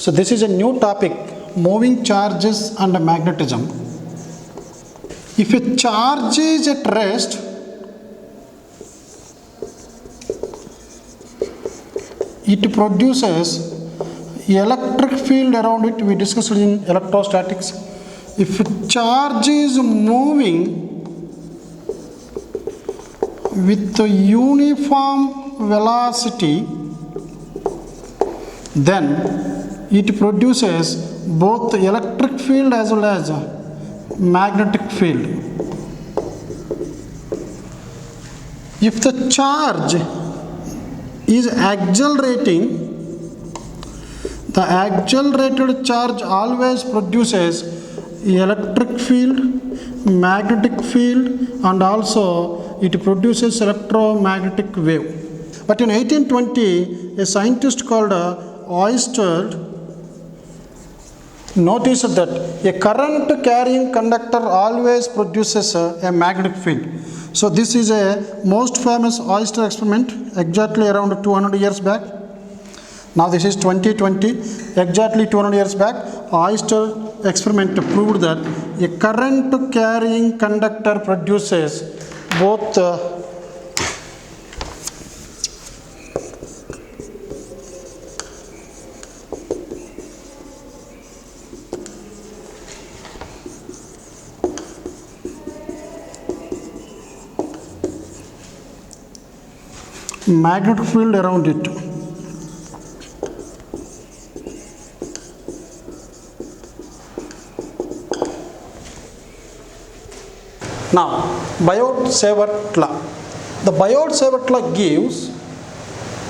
So this is a new topic, moving charges and magnetism. If a charge is at rest, it produces electric field around it. We discussed in electrostatics. If a charge is moving with a uniform velocity, then it produces both electric field as well as magnetic field. If the charge is accelerating, the accelerated charge always produces electric field, magnetic field, and also it produces electromagnetic wave. But in 1820, a scientist called Oersted noticed that a current carrying conductor always produces a magnetic field. So this is a most famous Oersted experiment, exactly around 200 years back. Now this is 2020, exactly 200 years back. Oersted experiment proved that a current carrying conductor produces both magnetic field around it. Now, Biot-Savart law. The Biot-Savart law gives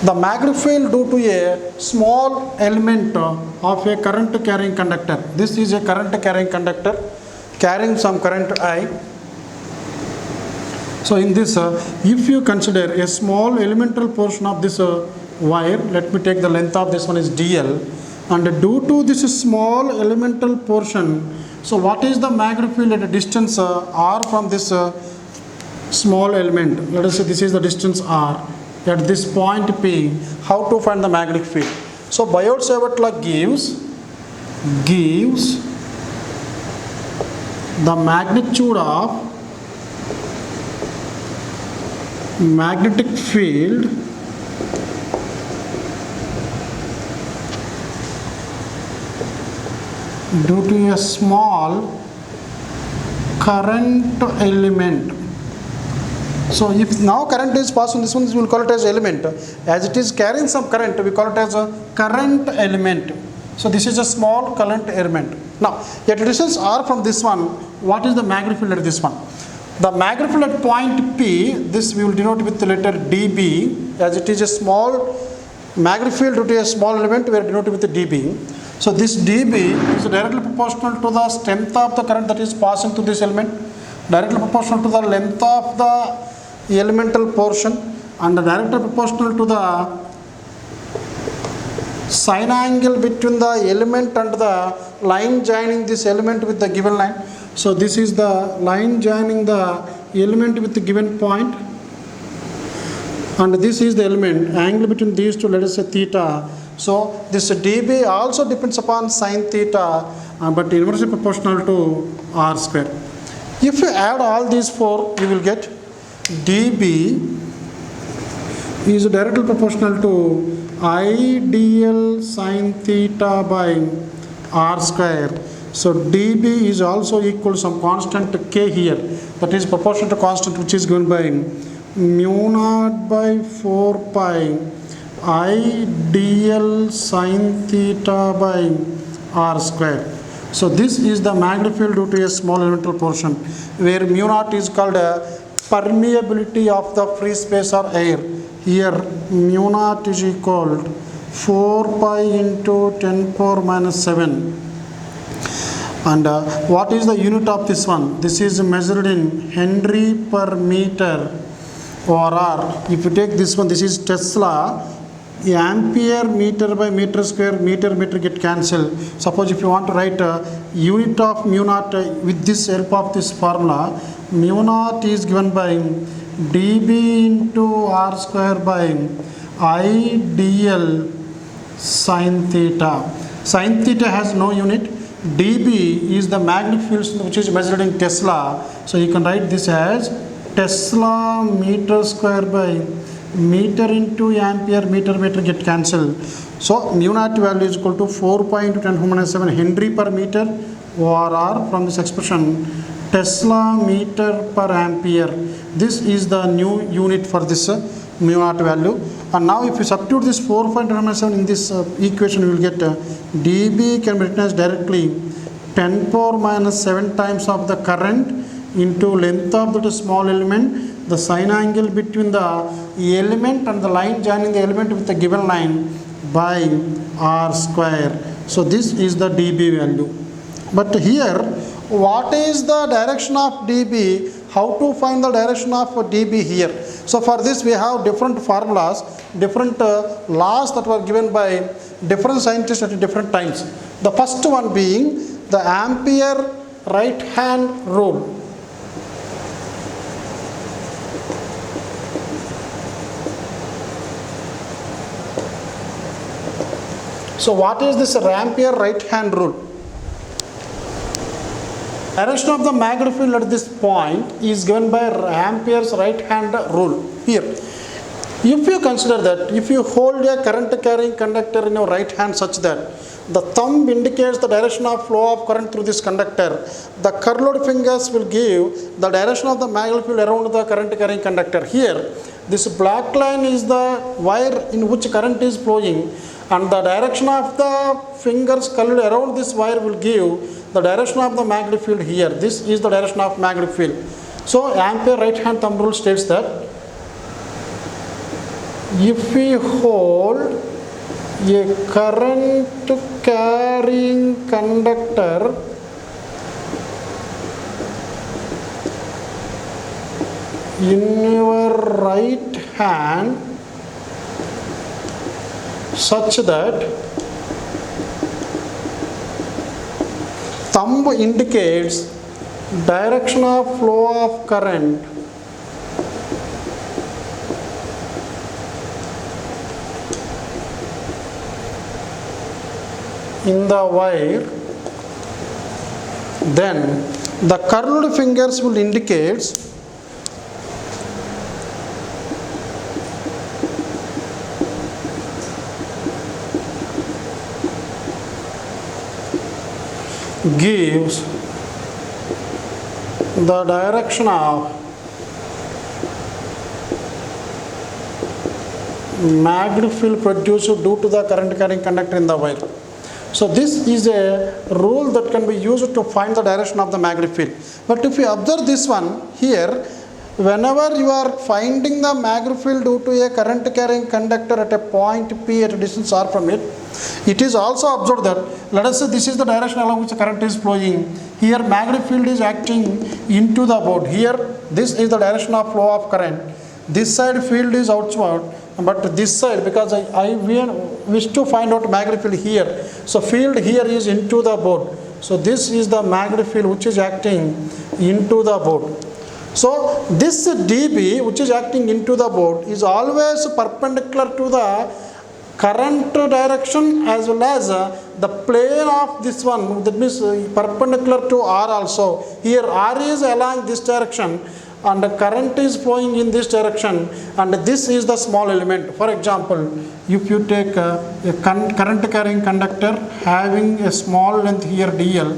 the magnetic field due to a small element of a current carrying conductor. This is a current carrying conductor carrying some current I. So in this, if you consider a small elemental portion of this wire, let me take the length of this one is dl, and due to this small elemental portion, so what is the magnetic field at a distance r from this small element? Let us say this is the distance r at this point P. How to find the magnetic field? So Biot-Savart law gives the magnitude of magnetic field due to a small current element. So if now current is passing this one, we will call it as element. As it is carrying some current, we call it as a current element. So this is a small current element. Now at a distance r from this one, what is the magnetic field at this one? The magnetic field at point P, this we will denote with the letter dB, as it is a small magnetic field due to a small element, we are denoting with the dB. So this dB is directly proportional to the strength of the current that is passing through this element, directly proportional to the length of the elemental portion, and directly proportional to the sine angle between the element and the line joining this element with the given line. So this is the line joining the element with the given point, and this is the element, angle between these two, let us say theta. So this dB also depends upon sine theta, but inversely proportional to r square. If you add all these four, you will get dB is directly proportional to I dl sine theta by r square. So dB is also equal to some constant k here, that is proportional to constant which is given by mu naught by 4 pi I dl sine theta by r square. So this is the magnetic field due to a small elemental portion, where mu naught is called a permeability of the free space or air. Here mu naught is equal to 4 pi into 10 power minus 7. And what is the unit of this one? This is measured in Henry per meter or R. If you take this one, this is Tesla. Ampere meter by meter square, meter get cancelled. Suppose if you want to write a unit of mu naught with this help of this formula, mu naught is given by dB into r square by I dl sine theta. Sin theta has no unit. dB is the magnetic field which is measured in Tesla. So you can write this as Tesla meter square by meter into ampere, meter get cancelled. So mu naught value is equal to 4.10⁻⁷ Henry per meter or from this expression Tesla meter per ampere. This is the new unit for this mu naught value. And now if you substitute this 4.10⁻⁷ in this equation, you will get dB can be written as directly 10⁻⁷ times of the current into length of the small element, the sine angle between the element and the line joining the element with the given line by r square. So this is the dB value. But here, what is the direction of dB? How to find the direction of dB here? So for this we have different formulas, different laws that were given by different scientists at different times. The first one being the Ampere right hand rule. So what is this Ampere right hand rule? Direction of the magnetic field at this point is given by Ampere's right hand rule here. If you consider that if you hold a current carrying conductor in your right hand such that the thumb indicates the direction of flow of current through this conductor, the curled fingers will give the direction of the magnetic field around the current carrying conductor. Here, this black line is the wire in which current is flowing, and the direction of the fingers curled around this wire will give the direction of the magnetic field here. This is the direction of magnetic field. So Ampere right hand thumb rule states that if we hold a current carrying conductor in your right hand such that thumb indicates direction of flow of current in the wire, then the curled fingers will indicate gives the direction of magnetic field produced due to the current carrying conductor in the wire. So this is a rule that can be used to find the direction of the magnetic field. But if you observe this one here, whenever you are finding the magnetic field due to a current carrying conductor at a point P at a distance r from it, it is also observed that, let us say this is the direction along which the current is flowing. Here magnetic field is acting into the board. Here this is the direction of flow of current. This side field is outward, but this side, because I wish to find out magnetic field here. So field here is into the board. So this is the magnetic field which is acting into the board. So this dB which is acting into the board is always perpendicular to the current direction as well as the plane of this one, that means perpendicular to R also. Here R is along this direction and the current is flowing in this direction, and this is the small element. For example, if you take a current carrying conductor having a small length here dl,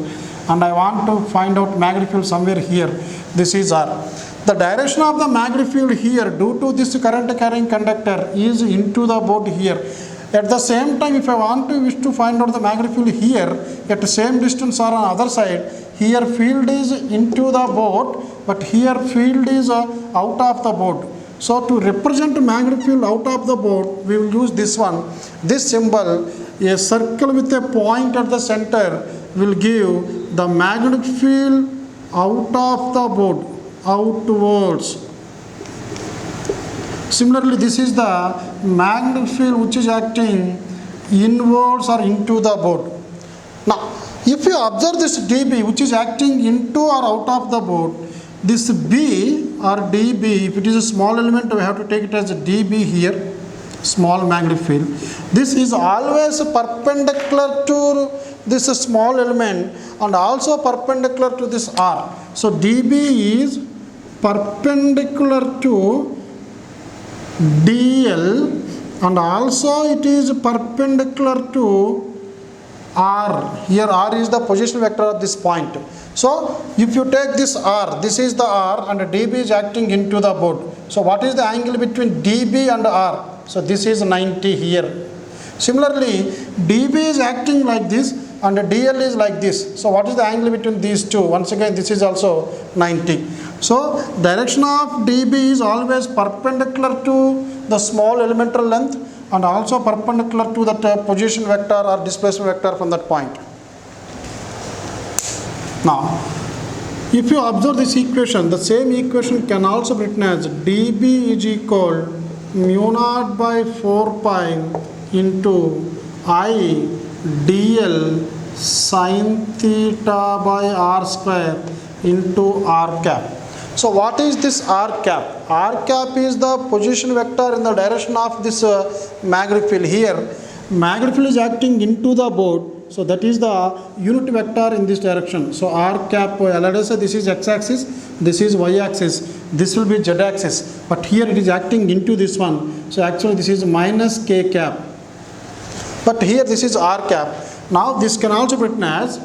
and I want to find out magnetic field somewhere here, this is R. The direction of the magnetic field here due to this current carrying conductor is into the board here. At the same time, if I wish to find out the magnetic field here at the same distance or on other side, here field is into the board, but here field is out of the board. So to represent magnetic field out of the board, we will use this one. This symbol, a circle with a point at the center, will give the magnetic field out of the board, outwards. Similarly, this is the magnetic field which is acting inwards or into the board. Now, if you observe this dB which is acting into or out of the board, this B or dB, if it is a small element, we have to take it as a dB here. small magnetic field. This is always perpendicular to this small element and also perpendicular to this R. So dB is perpendicular to dl and also it is perpendicular to R. Here R is the position vector of this point. So if you take this R, this is the R and dB is acting into the board. So what is the angle between dB and R? So this is 90 here. Similarly, dB is acting like this and dl is like this. So what is the angle between these two? Once again, this is also 90. So direction of dB is always perpendicular to the small elemental length and also perpendicular to that position vector or displacement vector from that point. Now, if you observe this equation, the same equation can also be written as dB is equal mu naught by 4 pi into I dl sin theta by r square into r cap. So what is this r cap? R cap is the position vector in the direction of this magnetic field. Here magnetic field is acting into the board, so that is the unit vector in this direction. So r cap, let us say this is x-axis, this is y-axis, this will be z-axis, but here it is acting into this one, so actually this is minus k cap, but here this is r cap. Now this can also be written as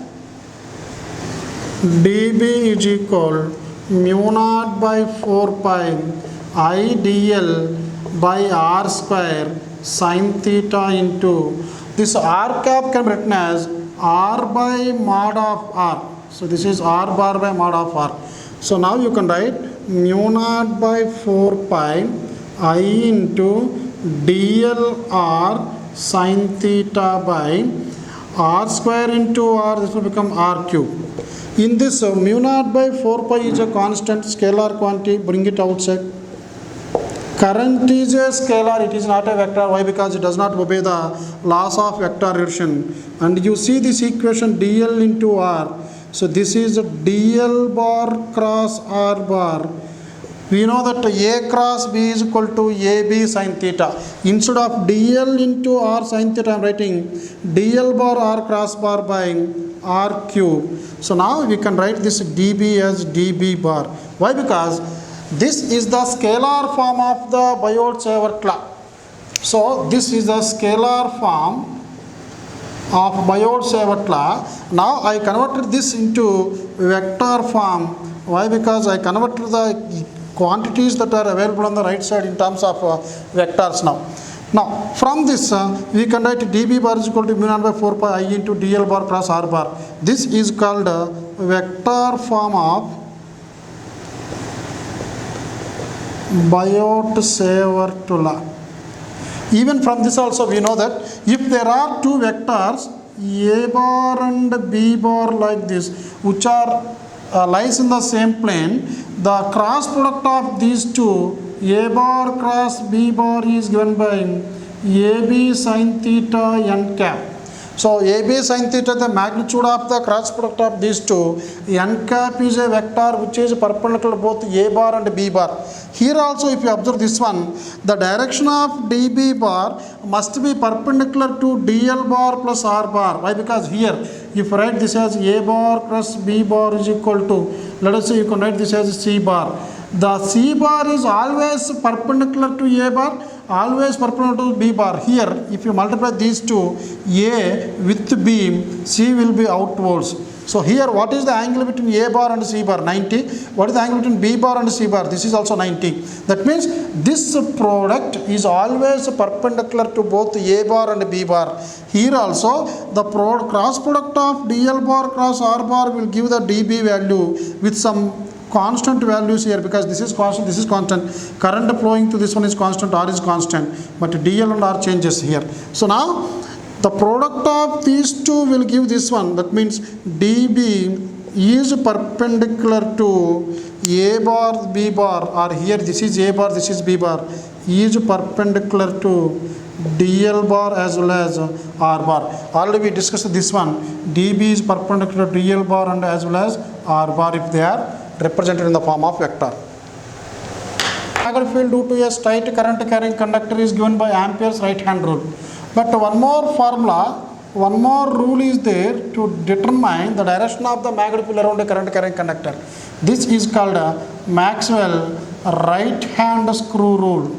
dB is equal mu naught by 4 pi I dl by r square sin theta into this r cap can be written as r by mod of r. So this is r bar by mod of r. So now you can write mu naught by 4 pi I into dl r sin theta by r square into r, this will become r cube. In this mu naught by 4 pi is a constant scalar quantity, bring it outside. Current is a scalar, it is not a vector. Why? Because it does not obey the laws of vector relation. And you see this equation dl into r. So this is dl bar cross r bar. We know that a cross b is equal to ab sin theta. Instead of dl into r sin theta, I am writing dl bar r cross bar by r cube. So now we can write this dB as dB bar. Why? Because this is the scalar form of the Biot-Savart law. So this is the scalar form of Biot-Savart law. Now I converted this into vector form. Why? Because I converted the quantities that are available on the right side in terms of vectors now. Now from this we can write dB bar is equal to mu naught by 4 pi I into dl bar cross r bar. This is called vector form of Biot-Savart law. Even from this also we know that if there are two vectors a bar and b bar like this, which are lies in the same plane, the cross product of these two a bar cross b bar is given by ab sin theta n cap. So ab sin theta, the magnitude of the cross product of these two, n cap is a vector which is perpendicular to both a bar and b bar. Here also if you observe this one, the direction of dB bar must be perpendicular to dl bar plus r bar. Why? Because here if you write this as a bar plus b bar is equal to, let us say you can write this as c bar. The c bar is always perpendicular to a bar, always perpendicular to b bar. Here if you multiply these two, a with b, c will be outwards. So here what is the angle between a bar and c bar? 90. What is the angle between b bar and c bar? This is also 90. That means this product is always perpendicular to both a bar and b bar. Here also the cross product of dl bar cross r bar will give the dB value with some constant values here, because this is constant, this is constant. Current flowing to this one is constant, r is constant, but dl and r changes here. So now the product of these two will give this one. That means dB is perpendicular to a bar b bar, or here this is a bar, this is b bar, is perpendicular to dl bar as well as r bar. Already we discussed this one. dB is perpendicular to dl bar and as well as r bar if they are represented in the form of vector. magnetic field due to a straight current carrying conductor is given by Ampere's right hand rule. But one more formula, one more rule is there to determine the direction of the magnetic field around a current carrying conductor. This is called Maxwell right hand screw rule.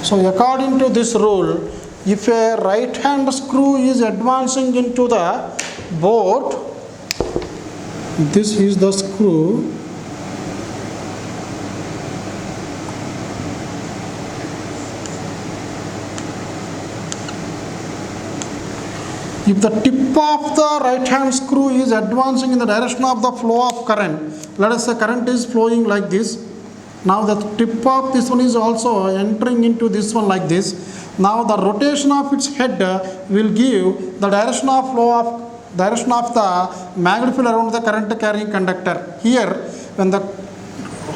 So according to this rule, if a right hand screw is advancing into the boat, this is the screw, if the tip of the right hand screw is advancing in the direction of the flow of current, let us say current is flowing like this. Now the tip of this one is also entering into this one like this. Now the rotation of its head will give the direction of flow of the magnetic field around the current carrying conductor. Here, when the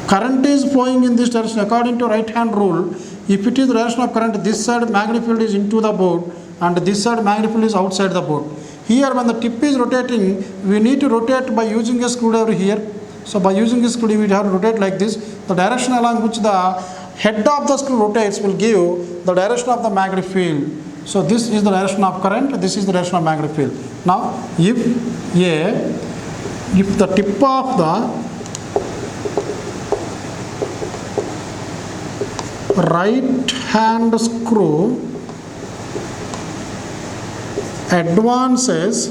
current is flowing in this direction according to right hand rule, if it is the direction of current, this side magnetic field is into the boat and this side magnetic field is outside the boat. Here when the tip is rotating, we need to rotate by using a screwdriver here. So by using a screwdriver, we have to rotate like this. The direction along which the head of the screw rotates will give the direction of the magnetic field. So this is the direction of current, this is the direction of magnetic field. Now if the tip of the right hand screw advances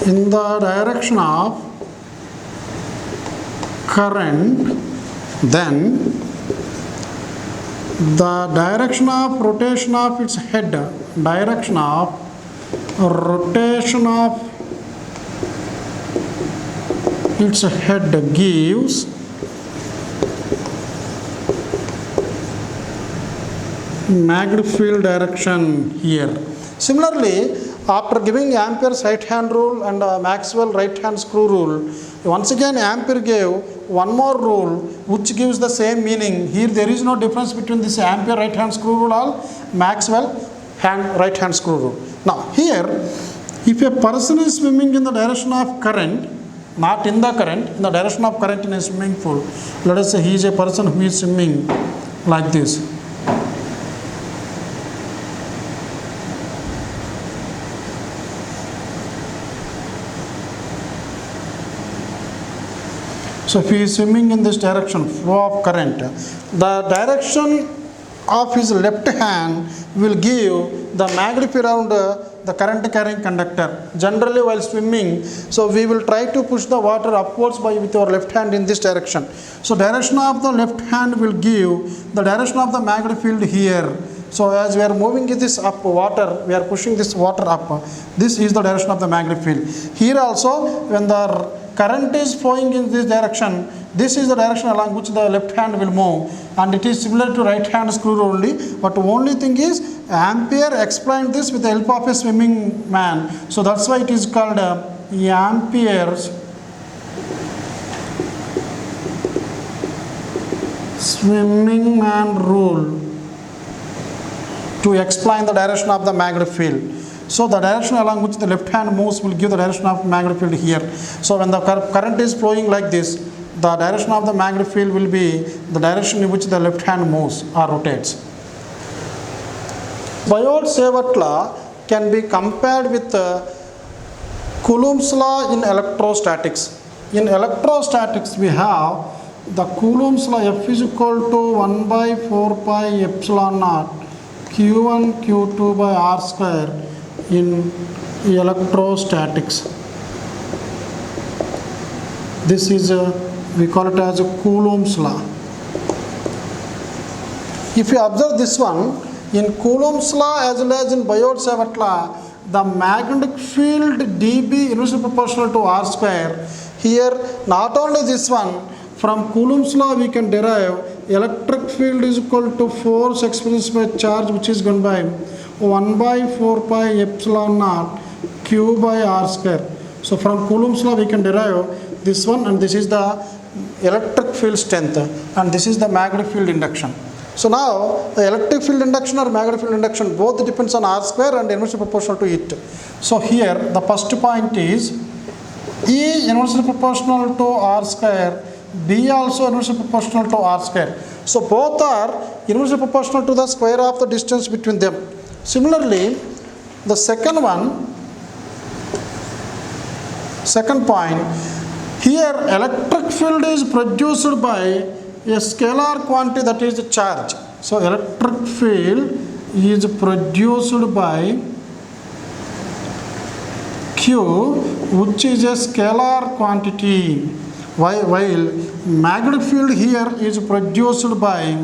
in the direction of current, then the direction of rotation of its head, direction of rotation of its head gives magnetic field direction here. Similarly, after giving Ampere's right hand rule and Maxwell right hand screw rule, once again Ampere gave one more rule which gives the same meaning. Here there is no difference between this Ampere right hand screw rule or Maxwell right hand screw rule. Now here, if a person is swimming in the direction of current, not in the current, in the direction of current in a swimming pool, let us say he is a person who is swimming like this. So if he is swimming in this direction, flow of current, the direction of his left hand will give the magnetic field around the current carrying conductor. Generally while swimming, so we will try to push the water upwards with our left hand in this direction. So direction of the left hand will give the direction of the magnetic field here. So as we are moving this up water, we are pushing this water up. This is the direction of the magnetic field. Here also, when the current is flowing in this direction, this is the direction along which the left hand will move, and it is similar to right hand screw rule only. But only thing is, Ampere explained this with the help of a swimming man. So that's why it is called Ampere's swimming man rule to explain the direction of the magnetic field. So the direction along which the left hand moves will give the direction of magnetic field here. So when the current is flowing like this, the direction of the magnetic field will be the direction in which the left hand moves or rotates. Biot-Savart law can be compared with Coulomb's law in electrostatics. In electrostatics we have the Coulomb's law, F is equal to 1 by 4 pi epsilon naught Q1 Q2 by R square in electrostatics. This is we call it as a Coulomb's law. If you observe this one, in Coulomb's law as well as in Biot-Savart law, the magnetic field dB inversely proportional to R square. Here not only this one, from Coulomb's law we can derive electric field is equal to force experienced by charge, which is given by 1 by 4 pi epsilon naught Q by R square. So from Coulomb's law we can derive this one, and this is the electric field strength, and this is the magnetic field induction. So now the electric field induction or magnetic field induction both depends on R square and inversely proportional to it. So here the first point is E inversely proportional to r square, B also inversely proportional to r square. So both are inversely proportional to the square of the distance between them. Similarly, the second point, here electric field is produced by a scalar quantity, that is the charge. So electric field is produced by Q, which is a scalar quantity, while magnetic field here is produced by,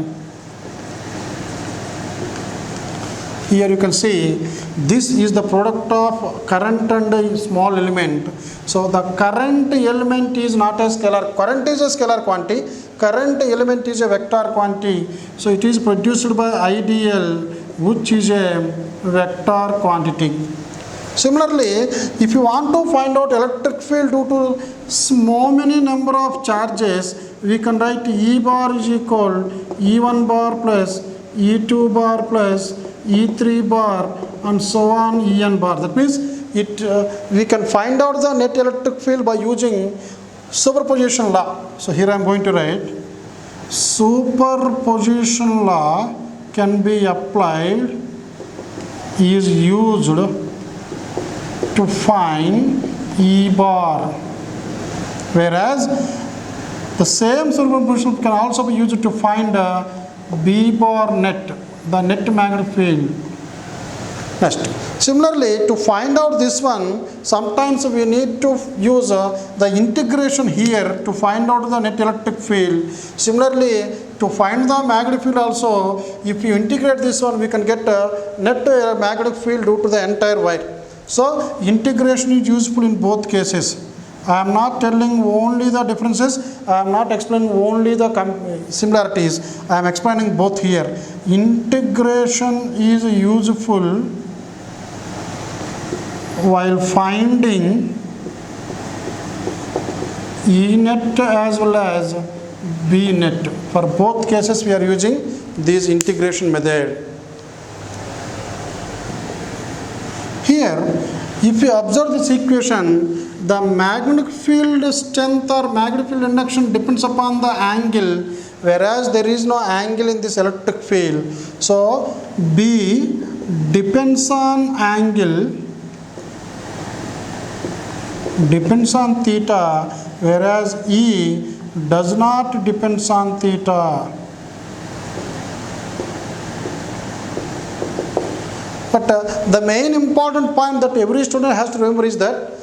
here you can see this is the product of current and a small element. So the current element is not a scalar, current is a scalar quantity, current element is a vector quantity. So it is produced by IDL, which is a vector quantity. Similarly, if you want to find out electric field due to so many number of charges, we can write E bar is equal E1 bar plus E2 bar plus E3 bar and so on En bar. That means we can find out the net electric field by using superposition law. So here I am going to write superposition law can be applied, is used to find E bar, whereas the same superposition can also be used to find B bar net, the net magnetic field. Next, similarly, to find out this one, sometimes we need to use the integration here to find out the net electric field. Similarly, to find the magnetic field also, if you integrate this one, we can get a net magnetic field due to the entire wire. So integration is useful in both cases. I am not telling only the differences, I am not explaining only the similarities, I am explaining both here. Integration is useful while finding E net as well as B net. For both cases we are using this integration method. Here, if you observe this equation, the magnetic field strength or magnetic field induction depends upon the angle, whereas there is no angle in this electric field. So B depends on angle, depends on theta, whereas E does not depends on theta. But the main important point that every student has to remember is that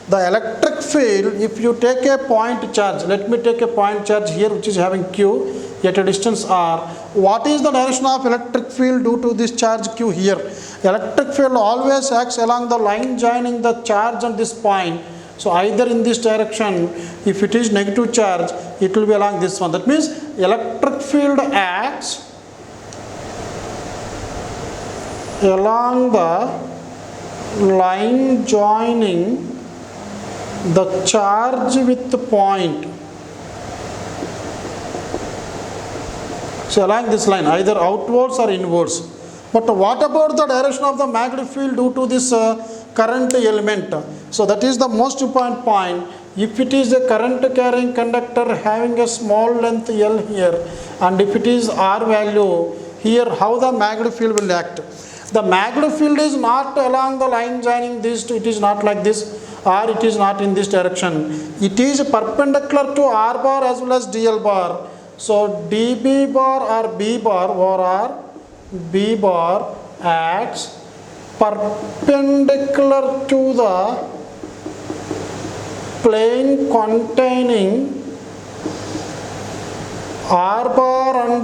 the electric field, if you take a point charge, let me take a point charge here which is having Q at a distance R, what is the direction of electric field due to this charge Q here? Electric field always acts along the line joining the charge on this point. So either in this direction, if it is negative charge, it will be along this one. That means electric field acts along the line joining the charge with the point. So along this line, either outwards or inwards. But what about the direction of the magnetic field due to this current element? So that is the most important point. If it is a current carrying conductor having a small length L here, and if it is R value here, how the magnetic field will act? The magnetic field is not along the line joining these two, it is not like this, or it is not in this direction. It is perpendicular to R bar as well as DL bar. So DB bar or B bar or B bar acts perpendicular to the plane containing R bar and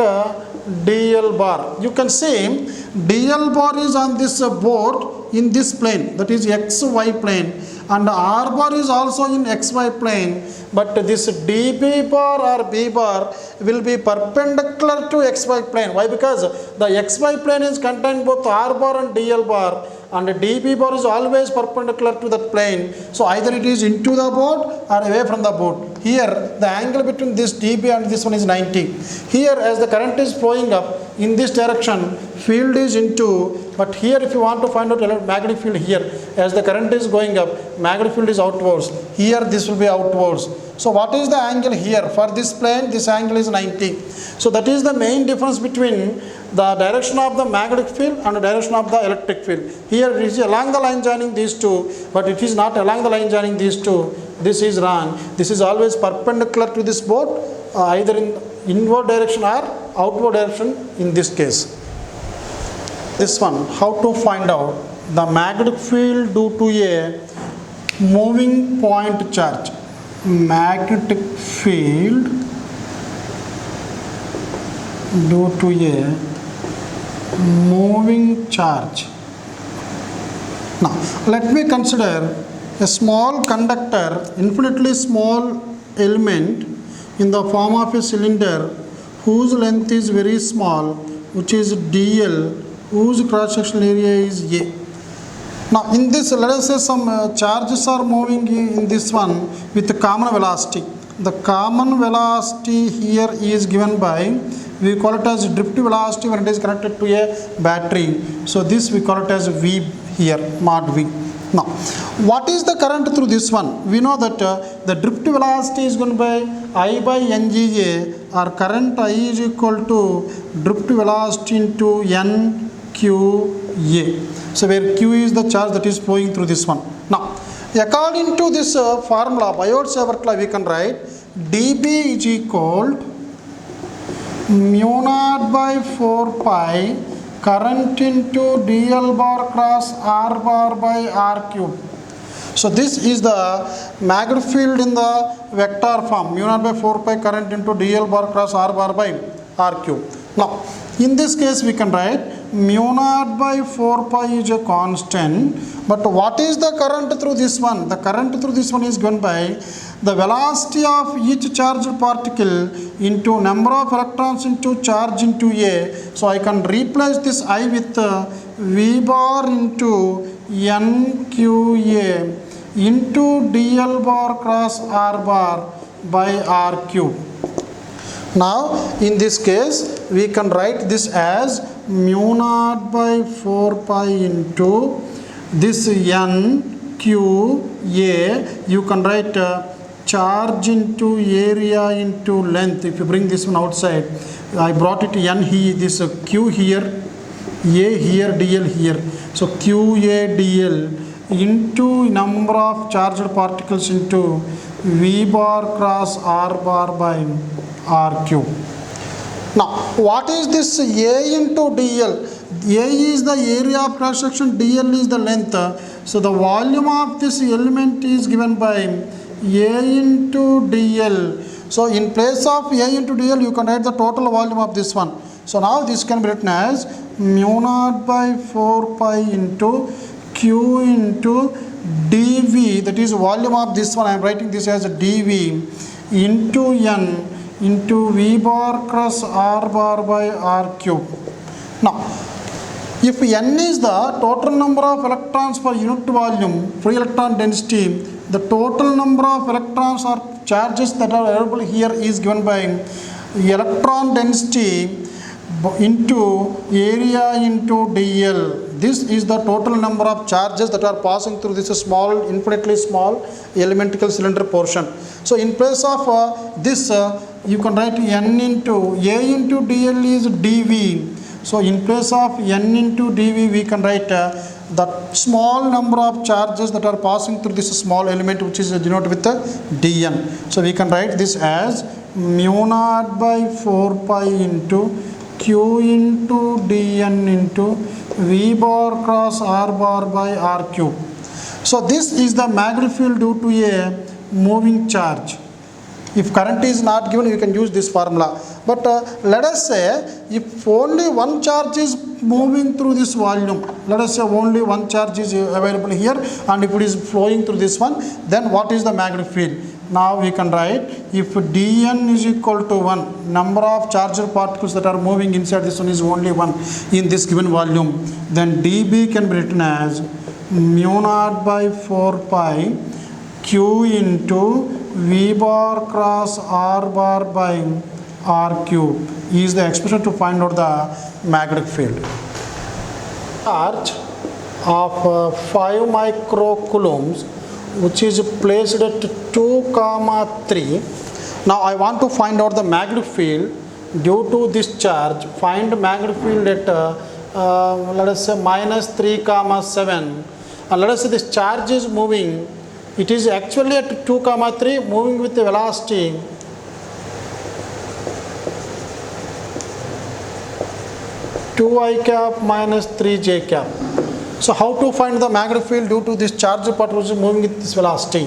DL bar. You can see DL bar is on this board in this plane, that is XY plane, and R bar is also in XY plane, but this DB bar or B bar will be perpendicular to XY plane. Why? Because the XY plane is contained both R bar and DL bar, and dB bar is always perpendicular to that plane. So either it is into the board or away from the board. Here the angle between this dB and this one is 90. Here as the current is flowing up in this direction, field is into, but here if you want to find out magnetic field here, as the current is going up, magnetic field is outwards. Here this will be outwards. So what is the angle here? For this plane, this angle is 90. So that is the main difference between the direction of the magnetic field and the direction of the electric field. Here it is along the line joining these two, but it is not along the line joining these two. This is wrong. This is always perpendicular to this board, either in inward direction or outward direction in this case. This one, how to find out the magnetic field due to a moving point charge. Magnetic field due to a moving charge. Now let me consider a small conductor, infinitely small element in the form of a cylinder whose length is very small, which is dl, whose cross sectional area is A. Now in this, let us say some charges are moving in this one with the common velocity. The common velocity here is given by, we call it as drift velocity when it is connected to a battery. So this we call it as V here, mod V. Now what is the current through this one? We know that the drift velocity is given by I by NGA, or current I is equal to drift velocity into NQA. So where Q is the charge that is flowing through this one. Now according to this formula, Biot-Savart law, we can write dB is equal mu naught by 4 pi current into dl bar cross r bar by r cube. So this is the magnetic field in the vector form, mu naught by 4 pi current into dl bar cross r bar by r cube. Now in this case we can write mu naught by 4 pi is a constant, but what is the current through this one? The current through this one is given by the velocity of each charged particle into number of electrons into charge into A. So I can replace this I with V bar into NQA into dl bar cross r bar by r cube. Now in this case we can write this as mu naught by 4 pi into this NQA. You can write charge into area into length. If you bring this one outside, I brought it N here, this Q here, A here, DL here. So QA DL into number of charged particles into V bar cross R bar by R cube. Now what is this A into DL? A is the area of cross section, DL is the length. So the volume of this element is given by A into DL. So in place of A into DL, you can write the total volume of this one. So now this can be written as mu naught by 4 pi into Q into dV, that is volume of this one. I am writing this as dV into N into V bar cross R bar by R cube. Now if N is the total number of electrons per unit volume, free electron density, the total number of electrons or charges that are available here is given by electron density into area into dl. This is the total number of charges that are passing through this small, infinitely small elemental cylinder portion. So in place of this, you can write N into A into dl is dV. So in place of N into dV, we can write the small number of charges that are passing through this small element, which is denoted with the dN. So we can write this as mu naught by 4 pi into Q into dN into V bar cross R bar by R cube. So this is the magnetic field due to a moving charge. If current is not given, you can use this formula. But let us say if only one charge is moving through this volume, let us say only one charge is available here, and if it is flowing through this one, then what is the magnetic field? now we can write if dn is equal to 1, number of charged particles that are moving inside this one is only 1 in this given volume, then dB can be written as mu naught by 4 pi q into v bar cross r bar by r cube is the expression to find out the magnetic field. Charge of 5 microcoulombs which is placed at 2, 3. Now I want to find out the magnetic field due to this charge. Find magnetic field at let us say -3, 7. And let us say this charge is moving. It is actually at 2, 3 moving with the velocity (2i cap minus 3j cap). So how to find the magnetic field due to this charge particle which is moving with this velocity,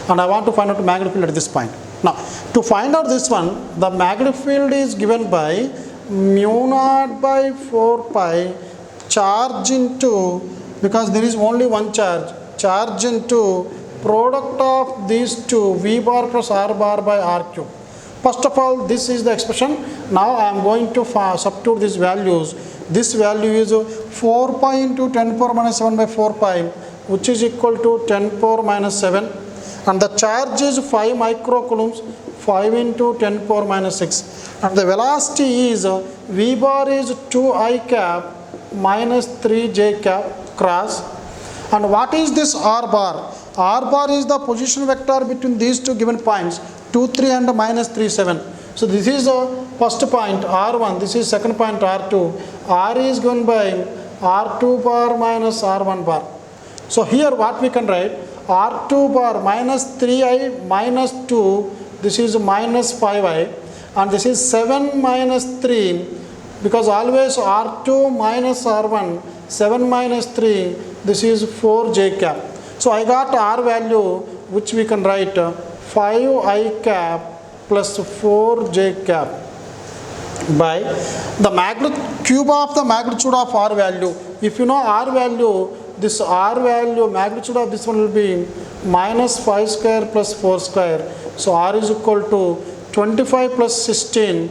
and I want to find out the magnetic field at this point. Now to find out this one, the magnetic field is given by mu naught by 4 pi charge into, because there is only one charge into product of these two v bar plus r bar by r cube. First of all, this is the expression. Now I am going to substitute these values. This value is 4 pi into 10 power minus 7 by 4 pi, which is equal to 10 power minus 7, and the charge is 5 microcoulombs, 5 into 10 power minus 6, and the velocity is v bar is 2i cap minus 3j cap cross. And what is this r bar? R bar is the position vector between these two given points 2, 3 and minus 3, 7. So this is the first point r1, this is second point r2. R is given by r2 bar minus r1 bar. So here what we can write, r2 bar minus 3i minus 2, this is minus 5i, and this is 7 minus 3, because always r2 minus r1, 7 minus 3, this is 4j cap. So I got r value which we can write 5i cap plus 4j cap by the cube of the magnitude of r value. If you know r value, this r value magnitude of this one will be minus 5 square plus 4 square. So r is equal to 25 plus 16,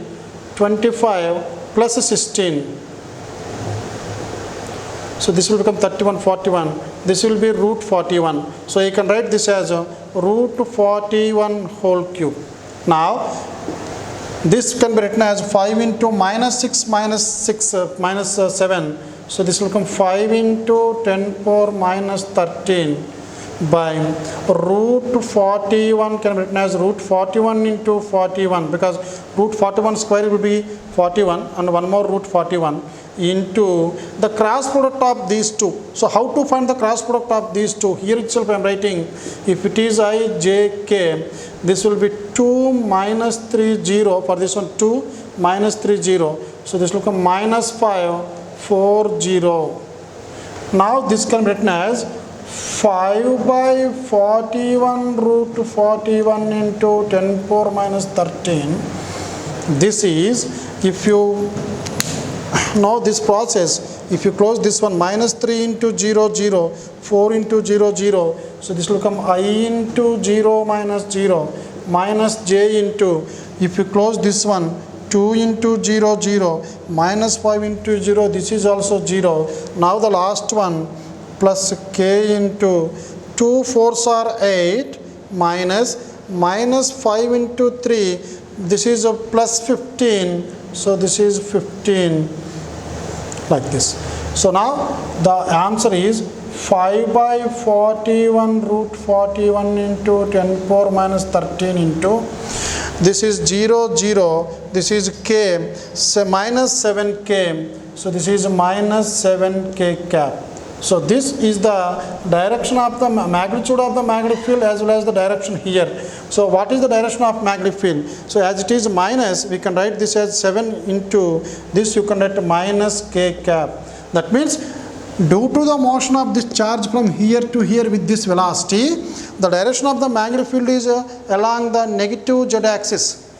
25 plus 16. So this will become 31, 41. This will be root 41. So you can write this as root 41 whole cube. Now this can be written as 5 into minus 6 minus 6 minus 7. So this will become 5 into 10 power minus 13 by root 41 can be written as root 41 into 41, because root 41 square will be 41 and one more root 41 into the cross product of these two. So how to find the cross product of these two? Here itself I am writing, if it is I, j, k, this will be 2 minus 3, 0. For this one 2 minus 3, 0. So this will become minus 5, 4, 0. Now this can be written as 5 by 41 root 41 into 10 power minus 13. This is, if you know this process, if you close this one, minus 3 into 0, 0, 4 into 0, 0. So this will become I into 0 minus 0 minus j into, if you close this one, 2 into 0, 0, minus 5 into 0, this is also 0. Now the last one, plus k into 2 4s are 8 minus 5 into 3, this is a plus 15, so this is 15, like this. So now the answer is 5 by 41 root 41 into 10 power minus 13 into, this is 0, 0, this is k, so minus 7k, so this is minus 7k cap. So this is the direction of the magnitude of the magnetic field as well as the direction here. So what is the direction of magnetic field? So as it is minus, we can write this as 7 into this, you can write minus k cap. That means due to the motion of this charge from here to here with this velocity, the direction of the magnetic field is along the negative z axis.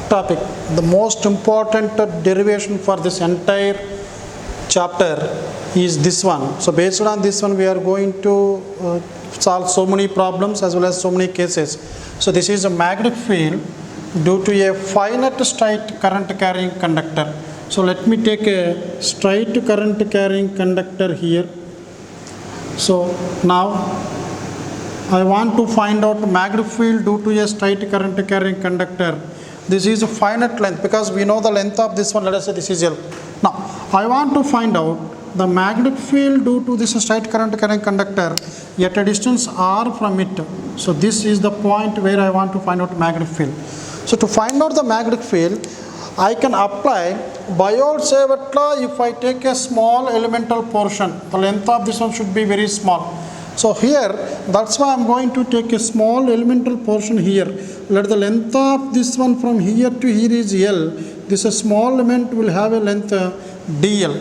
Topic, the most important derivation for this entire chapter is this one. So based on this one we are going to solve so many problems as well as so many cases. So this is a magnetic field due to a finite straight current carrying conductor. So let me take a straight current carrying conductor here. So now I want to find out magnetic field due to a straight current carrying conductor. This is a finite length because we know the length of this one. Let us say this is L. Now I want to find out the magnetic field due to this straight current carrying conductor at a distance r from it. So this is the point where I want to find out magnetic field. So to find out the magnetic field, I can apply Biot-Savart law if I take a small elemental portion. The length of this one should be very small. So here, that's why I am going to take a small elemental portion here. Let the length of this one from here to here is L. This small element will have a length dl.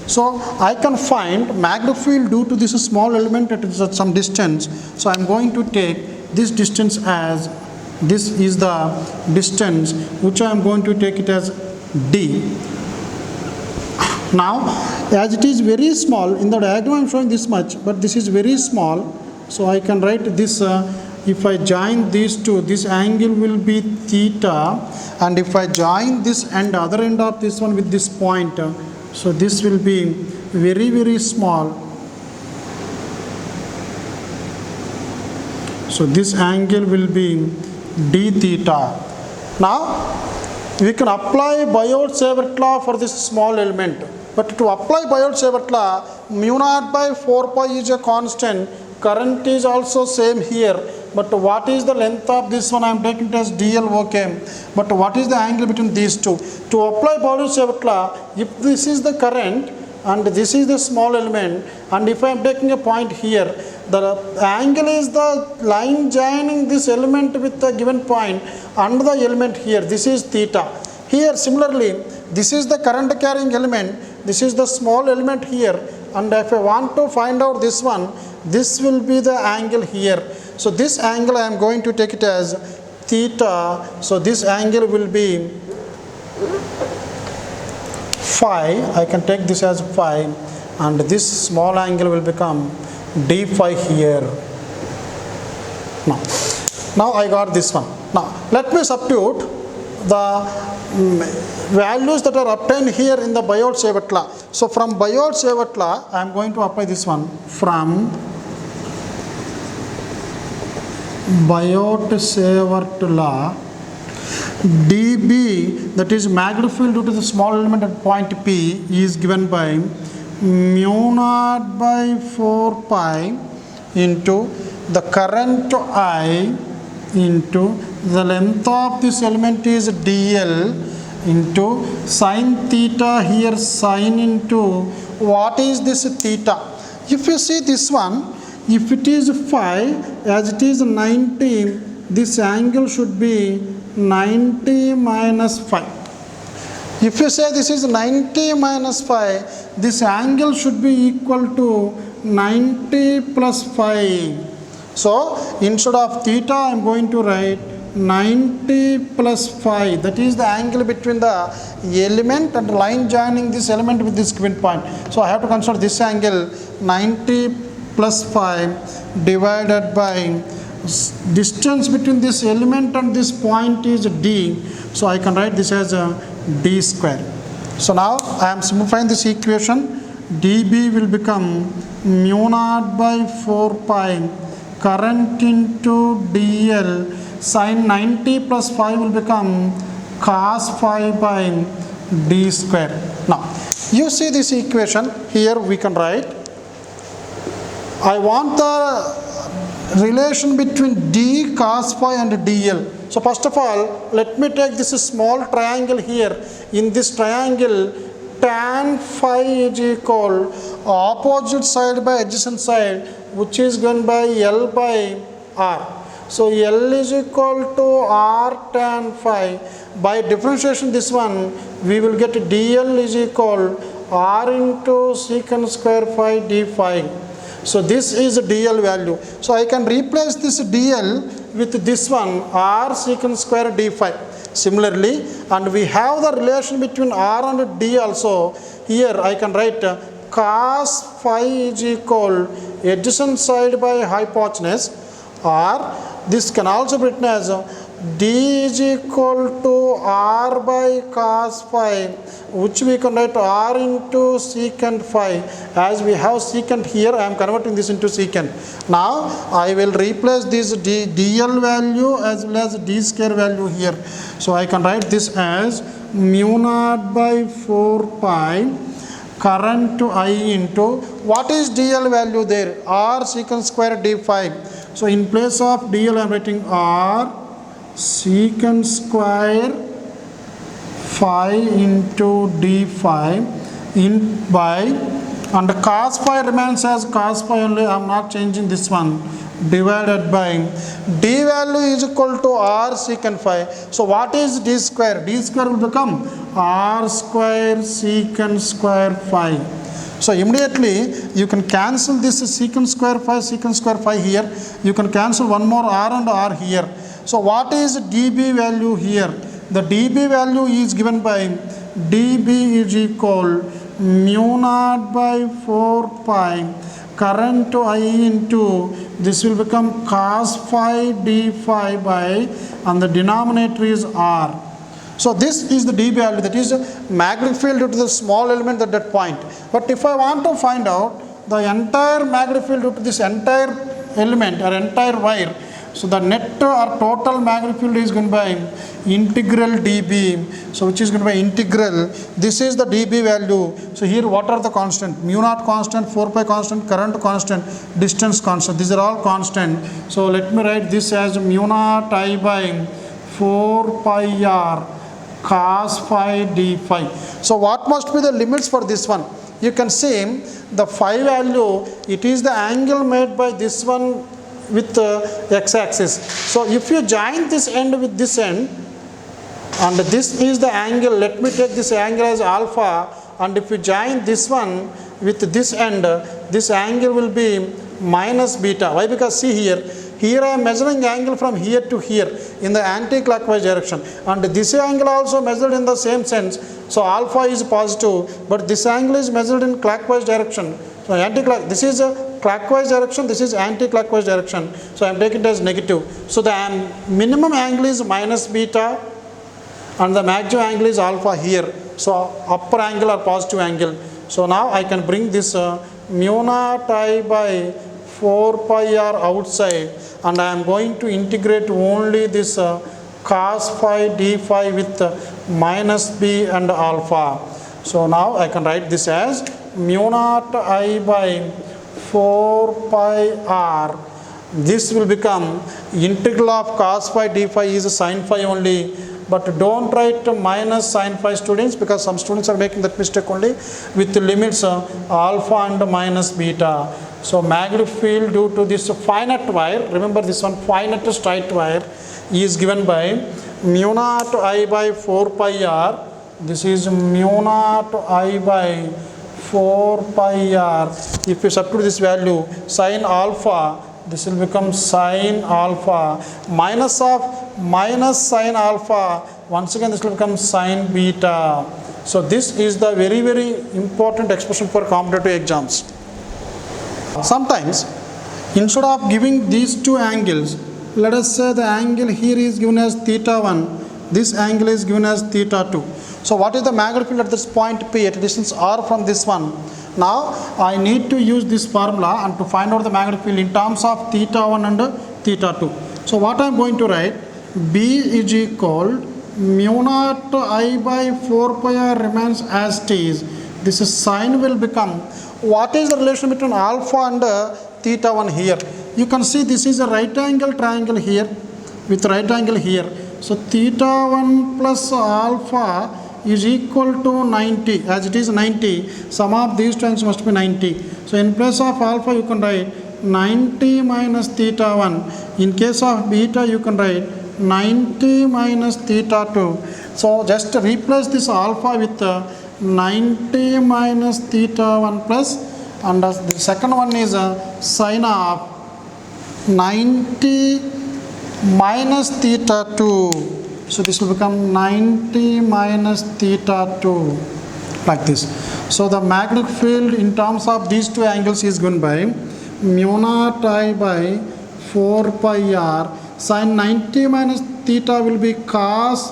So I can find magnetic field due to this small element at some distance. So I am going to take this distance as, this is the distance which I am going to take it as d. Now as it is very small, in the diagram I am showing this much, but this is very small. So I can write this, if I join these two, this angle will be theta, and if I join this and other end of this one with this point, so this will be very, very small. So this angle will be d theta. Now we can apply Biot-Savart law for this small element. But to apply Biot-Savart law, mu naught by 4 pi is a constant. Current is also same here. But what is the length of this one? I am taking it as dl, okay. But what is the angle between these two? To apply Biot-Savart law, if this is the current and this is the small element, and if I am taking a point here, the angle is the line joining this element with the given point and the element here. This is theta. Here similarly, this is the current carrying element, this is the small element here, and if I want to find out this one, this will be the angle here. So this angle I am going to take it as theta. So this angle will be phi. I can take this as phi, and this small angle will become d phi here. Now I got this one. Now let me substitute the values that are obtained here in the Biot-Savart law. So from Biot-Savart law, I am going to apply this one. From Biot-Savart law, dB, that is magnetic field due to the small element at point P, is given by mu naught by 4 pi into the current I into the length of this element is dl into sine theta, here sine into what is this theta. If you see this one, if it is phi, as it is 90, this angle should be 90 minus phi. If you say this is 90 minus phi, this angle should be equal to 90 plus phi. So instead of theta, I am going to write 90 plus phi. That is the angle between the element and the line joining this element with this given point. So I have to consider this angle 90 plus phi divided by distance between this element and this point is d. So I can write this as a d square. So now I am simplifying this equation. dB will become mu naught by 4 pi current into dl, sine 90 plus phi will become cos phi by d square. Now you see this equation here, we can write, I want the relation between d cos phi and dl. So first of all, let me take this small triangle here. In this triangle, tan phi is equal opposite side by adjacent side, which is given by L by R. So L is equal to R tan phi. By differentiation this one, we will get dl is equal R into secant square phi d phi. So this is dl value. So I can replace this dl with this one, R secant square d phi. similarly, and we have the relation between r and d also. Here I can write cos phi is equal adjacent side by hypotenuse, or this can also be written as d is equal to r by cos phi, which we can write r into secant phi. As we have secant here, I am converting this into secant. Now I will replace this dl value as well as d square value here. So I can write this as mu naught by 4 pi current to I into, what is dl value there? R secant square d phi. So in place of dl I am writing r secant square phi into d phi in by, and cos phi remains as cos phi only, I am not changing this one, divided by d value is equal to r secant phi. So what is d square? D square will become r square secant square phi. So immediately you can cancel this secant square phi here. You can cancel one more r and r here. So what is dB value here? The dB value is given by dB is equal mu naught by 4 pi current to I into, this will become cos phi d phi by, and the denominator is r. So this is the dB value, that is magnetic field due to the small element at that point. But if I want to find out the entire magnetic field due to this entire element or entire wire, so the net or total magnetic field is given by integral dB. So which is given by integral, this is the dB value. So here what are the constant? Mu naught constant, 4 pi constant, current constant, distance constant. These are all constant. So let me write this as mu naught I by 4 pi r cos phi d phi. So what must be the limits for this one? You can see the phi value, it is the angle made by this one with x-axis. So if you join this end with this end, and this is the angle, let me take this angle as alpha, and if you join this one with this end, this angle will be minus beta. Why? Because see here I am measuring angle from here to here in the anti-clockwise direction, and this angle also measured in the same sense. So alpha is positive, but this angle is measured in clockwise direction. So this is a clockwise direction, this is anti-clockwise direction. So I am taking it as negative. So the minimum angle is minus beta and the maximum angle is alpha here. So upper angle or positive angle. So now I can bring this mu naught I by 4 pi r outside, and I am going to integrate only this cos phi d phi with minus b and alpha. So now I can write this as mu naught I by 4 pi r. This will become integral of cos phi d phi is sin phi only, but don't write minus sin phi, students, because some students are making that mistake only with the limits alpha and minus beta. So magnetic field due to this finite wire, remember this one, finite straight wire, is given by mu naught I by 4 pi r. This is mu naught I by 4 pi r. If you substitute this value, sin alpha, this will become sin alpha, minus of minus sin alpha, once again this will become sin beta. So this is the very, very important expression for competitive exams. Sometimes instead of giving these two angles, let us say the angle here is given as theta 1, this angle is given as theta 2. So what is the magnetic field at this point P at a distance r from this one? Now I need to use this formula and to find out the magnetic field in terms of theta 1 and theta 2. So what I am going to write, B is equal mu naught I by 4 pi r remains as it is. This is sin will become, what is the relation between alpha and theta 1 here? You can see this is a right angle triangle here with right angle here. So theta 1 plus alpha is equal to 90, as it is 90. Sum of these two angles must be 90. So in place of alpha you can write 90 minus theta 1. In case of beta you can write 90 minus theta 2. So just replace this alpha with 90 minus theta 1 plus, and the second one is sin of 90 minus theta 2 So this will become 90 minus theta 2, like this. So the magnetic field in terms of these two angles is given by mu naught I by 4 pi r. Sin 90 minus theta will be cos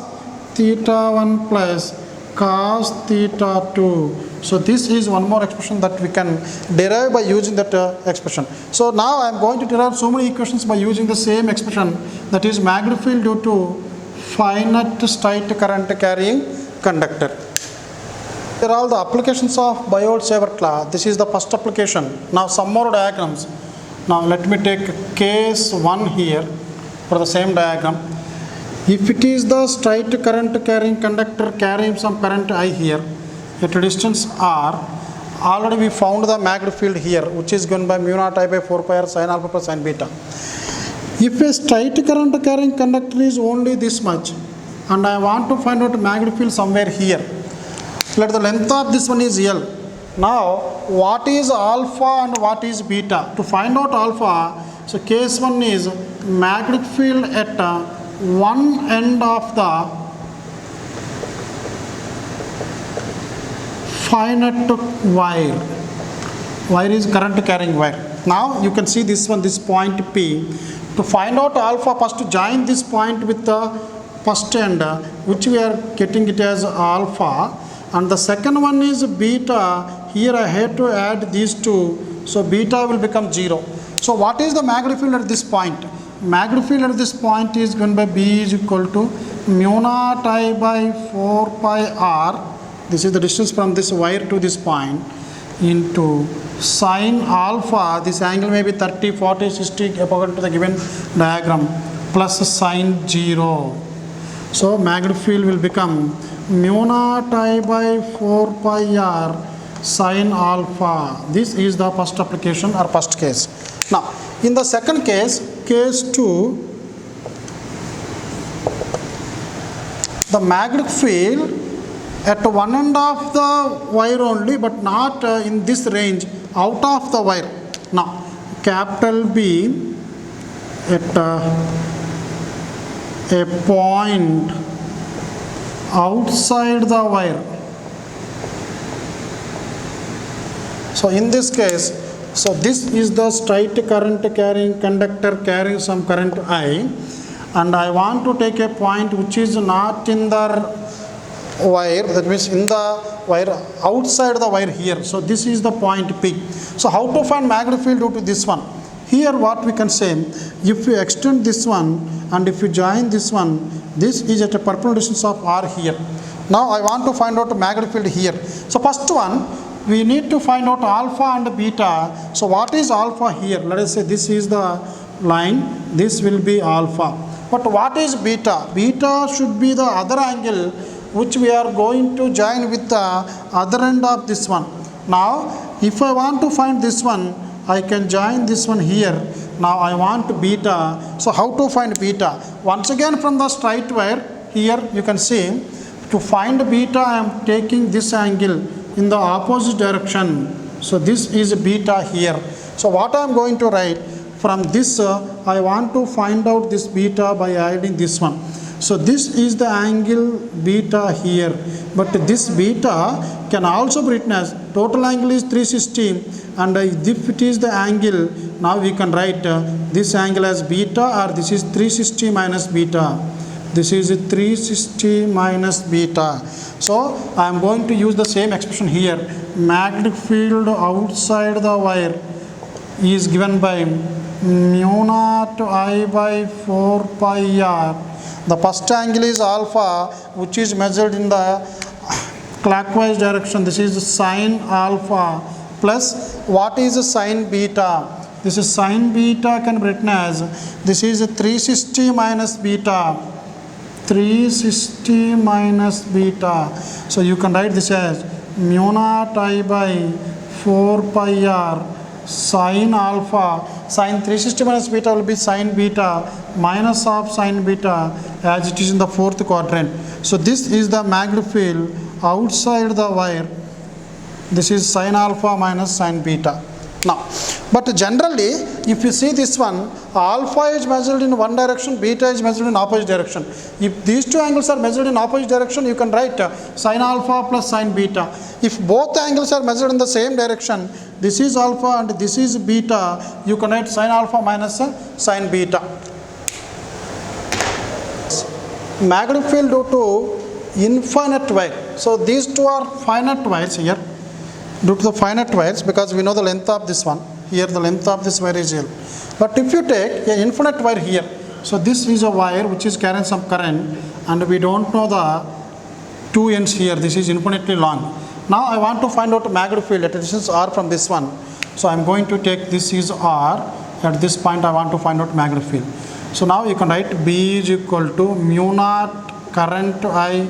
theta 1 plus cos theta 2. So this is one more expression that we can derive by using that expression. So now I am going to derive so many equations by using the same expression, that is magnetic field due to finite straight current carrying conductor. Here are all the applications of Biot-Savart law. This is the first application. Now some more diagrams. Now let me take case 1 here for the same diagram. If it is the straight current carrying conductor carrying some current I here at a distance r, already we found the magnetic field here, which is given by mu naught I by 4 pi r sin alpha plus sin beta. If a straight current carrying conductor is only this much and I want to find out magnetic field somewhere here, let the length of this one is L. Now what is alpha and what is beta? To find out alpha, so case 1 is magnetic field at one end of the finite wire. Wire is current carrying wire. Now you can see this one, this point P. To find out alpha, first to join this point with the first end, which we are getting it as alpha, and the second one is beta. Here I have to add these two, so beta will become 0. So what is the magnetic field at this point? Magnetic field at this point is given by B is equal to mu naught I by 4 pi r. This is the distance from this wire to this point, into sine alpha. This angle may be 30, 40, 60 according to the given diagram, plus sine 0. So magnetic field will become mu naught I by 4 pi r sine alpha. This is the first application or first case. Now in the second case, case 2, the magnetic field at one end of the wire only, but not in this range, out of the wire. Now capital B at a point outside the wire. So in this case, so this is the straight current carrying conductor carrying some current I, and I want to take a point which is not in the wire, that means in the wire, outside the wire here. So this is the point P. So how to find magnetic field due to this one? Here what we can say, if you extend this one and if you join this one, this is at a perpendicular distance of r here. Now I want to find out magnetic field here. So first one, we need to find out alpha and beta. So what is alpha here? Let us say this is the line, this will be alpha. But what is beta? Beta should be the other angle which we are going to join with the other end of this one. Now if I want to find this one, I can join this one here. Now I want beta. So how to find beta? Once again from the straight wire, here you can see, to find beta I am taking this angle in the opposite direction. So this is beta here. So what I am going to write, from this I want to find out this beta by adding this one. So this is the angle beta here, but this beta can also be written as total angle is 360, and if it is the angle, now we can write this angle as beta, or this is 360 minus beta. This is 360 minus beta. So I am going to use the same expression here. Magnetic field outside the wire is given by mu naught I by 4 pi r. The first angle is alpha, which is measured in the clockwise direction. This is sine alpha, plus what is sine beta? This is sine beta can be written as, this is 360 minus beta. 360 minus beta. So you can write this as mu naught I by 4 pi r sine alpha. Sine 360 minus beta will be sine beta minus of sine beta, as it is in the fourth quadrant. So this is the magnetic field outside the wire. This is sine alpha minus sine beta. Now But generally, if you see this one, alpha is measured in one direction, beta is measured in opposite direction. If these two angles are measured in opposite direction, you can write sin alpha plus sin beta. If both angles are measured in the same direction, this is alpha and this is beta, you can write sin alpha minus sin beta. Magnetic field due to infinite wire. So these two are finite wires here, due to the finite wires, because we know the length of this one. Here the length of this wire is L. But if you take an infinite wire here, so this is a wire which is carrying some current and we don't know the two ends here. This is infinitely long. Now I want to find out magnetic field at a distance r from this one. So I am going to take this is r. At this point I want to find out magnetic field. So now you can write B is equal to mu naught current I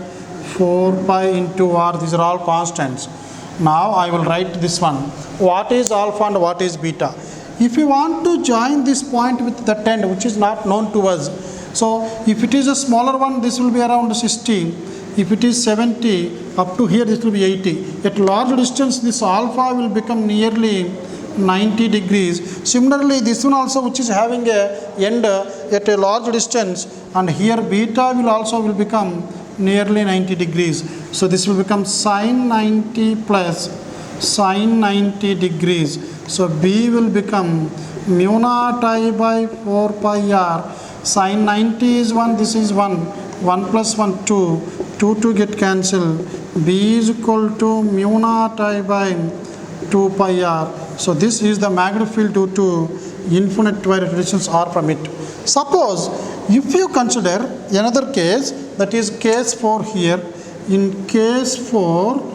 4 pi into r. These are all constants. Now I will write this one. What is alpha and what is beta? If you want to join this point with that end which is not known to us, so if it is a smaller one, this will be around 60. If it is 70, up to here this will be 80. At large distance, this alpha will become nearly 90 degrees. Similarly, this one also, which is having a end at a large distance, and here beta will become nearly 90 degrees. So this will become sin 90 plus sin 90 degrees. So B will become mu naught I by 4 pi r. Sin 90 is 1, this is 1. 1 plus 1, 2. 2 get cancelled. B is equal to mu naught I by 2 pi r. So this is the magnetic field due to infinite wire resistance r from it. Suppose if you consider another case, that is case 4 here. In case 4,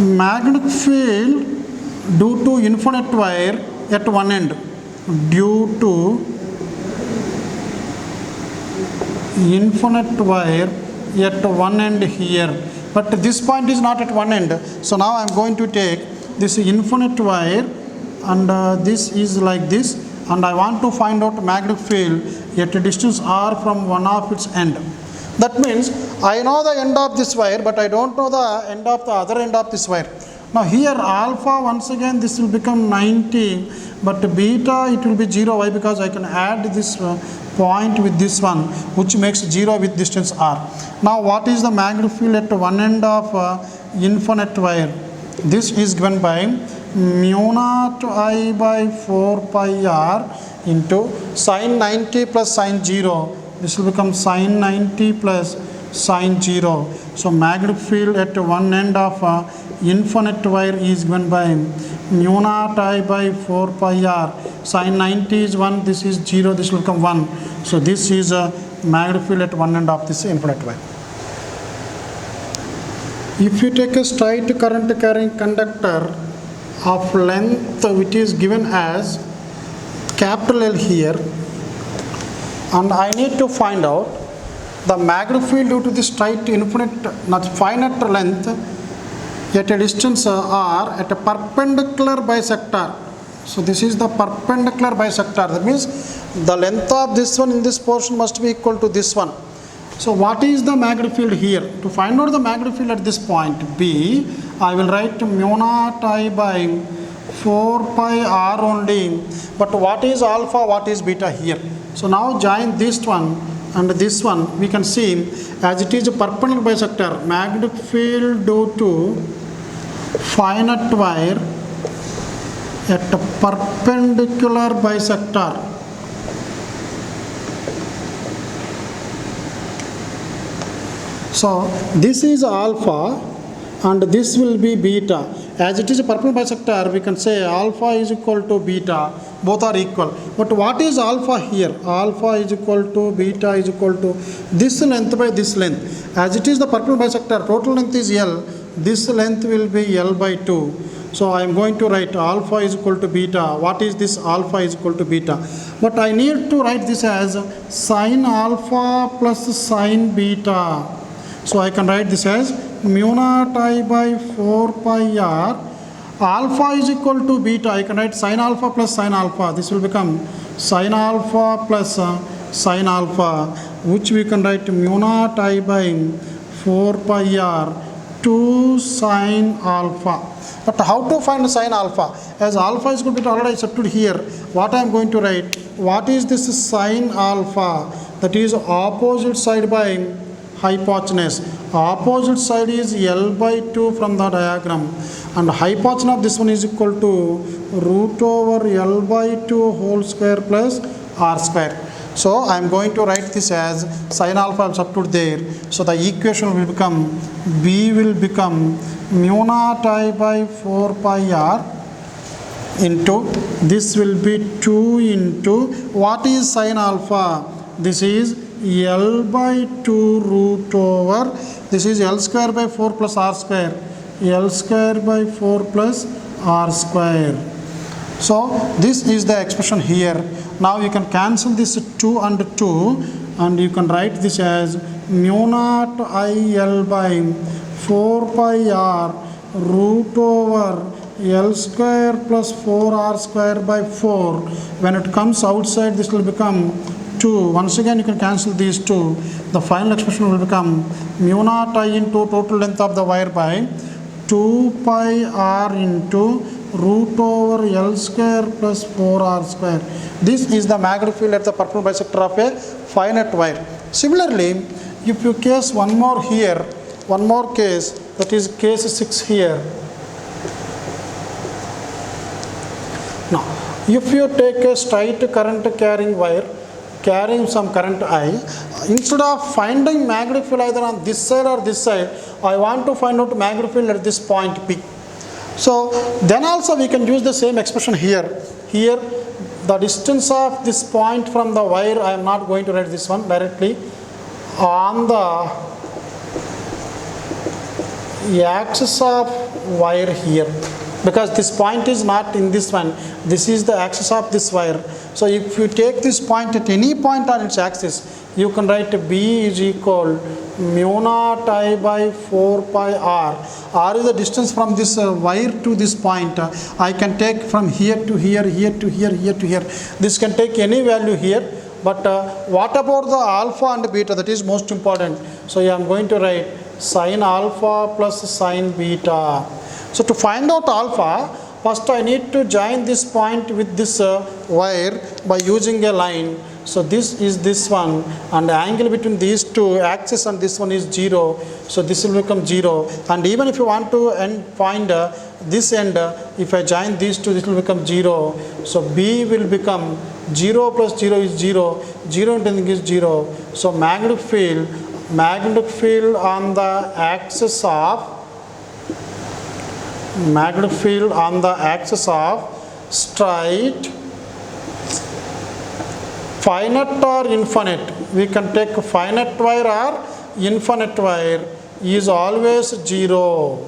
magnetic field due to infinite wire at one end, due to infinite wire at one end here, but this point is not at one end. So now I am going to take this infinite wire and this is like this, and I want to find out magnetic field at a distance r from one of its end. That means I know the end of this wire, but I don't know the end of the other end of this wire. Now here alpha, once again this will become 90, but beta it will be 0. Why? Because I can add this point with this one, which makes 0 with distance r. Now what is the magnetic field at one end of infinite wire? This is given by mu naught I by 4 pi r into sin 90 plus sin 0. This will become sin 90 plus sin 0. So magnetic field at one end of infinite wire is given by mu naught I by 4 pi r. Sin 90 is 1, this is 0, this will become 1. So this is a magnetic field at one end of this infinite wire. If you take a straight current carrying conductor of length which is given as capital L here, and I need to find out the magnetic field due to the straight finite length at a distance r at a perpendicular bisector. So this is the perpendicular bisector. That means the length of this one in this portion must be equal to this one. So what is the magnetic field here? To find out the magnetic field at this point B, I will write mu naught I by 4 pi r only. But what is alpha, what is beta here? So now join this one and this one, we can see as it is a perpendicular bisector, magnetic field due to finite wire at a perpendicular bisector. So this is alpha and this will be beta. As it is a perpendicular bisector, we can say alpha is equal to beta. Both are equal. But what is alpha here? Alpha is equal to beta is equal to this length by this length. As it is the perpendicular bisector, total length is L. This length will be L by 2. So I am going to write alpha is equal to beta. What is this? Alpha is equal to beta. But I need to write this as sin alpha plus sin beta. So I can write this as mu naught I by 4 pi r. Alpha is equal to beta. I can write sin alpha plus sin alpha. This will become sin alpha plus sin alpha, which we can write mu naught I by 4 pi r 2 sine alpha. But how to find sine alpha? As alpha is going to be already substituted here, what I am going to write? What is this sine alpha? That is opposite side by hypotenuse. Opposite side is L by 2 from the diagram, and hypotenuse of this one is equal to root over L by 2 whole square plus R square. So I am going to write this as sine alpha, I will substitute there. So the equation will become, B will become mu naught I by 4 pi R into, this will be 2 into, what is sine alpha? This is L by 2 root over, this is L square by 4 plus R square, L square by 4 plus R square. So this is the expression here. Now you can cancel this 2 and 2, and you can write this as mu naught I L by 4 pi R root over L square plus 4R square by 4. When it comes outside, this will become 2. Once again you can cancel these 2. The final expression will become mu naught I into total length of the wire by 2 pi R into root over L square plus 4R square. This is the magnetic field at the perpendicular bisector of a finite wire. Similarly, if you case one more here, one more case, that is case 6 here. Now, if you take a straight current carrying wire, carrying some current I, instead of finding magnetic field either on this side or this side, I want to find out magnetic field at this point P. So then also we can use the same expression here. Here the distance of this point from the wire, I am not going to write this one directly, on the axis of wire here, because this point is not in this one, this is the axis of this wire. So if you take this point at any point on its axis, you can write B is equal mu naught I by 4 pi R. R is the distance from this wire to this point. I can take from here to here, here to here, here to here. This can take any value here. But what about the alpha and beta? That is most important. So I am going to write sine alpha plus sine beta. So to find out alpha, first I need to join this point with this wire by using a line. So this is this one, and the angle between these two axes and this one is 0. So this will become 0. And even if you want to find this end, if I join these two, this will become 0. So B will become 0 plus 0 is 0. 0 into anything is 0. So magnetic field on the axis of straight, finite or infinite, we can take finite wire or infinite wire, is always 0.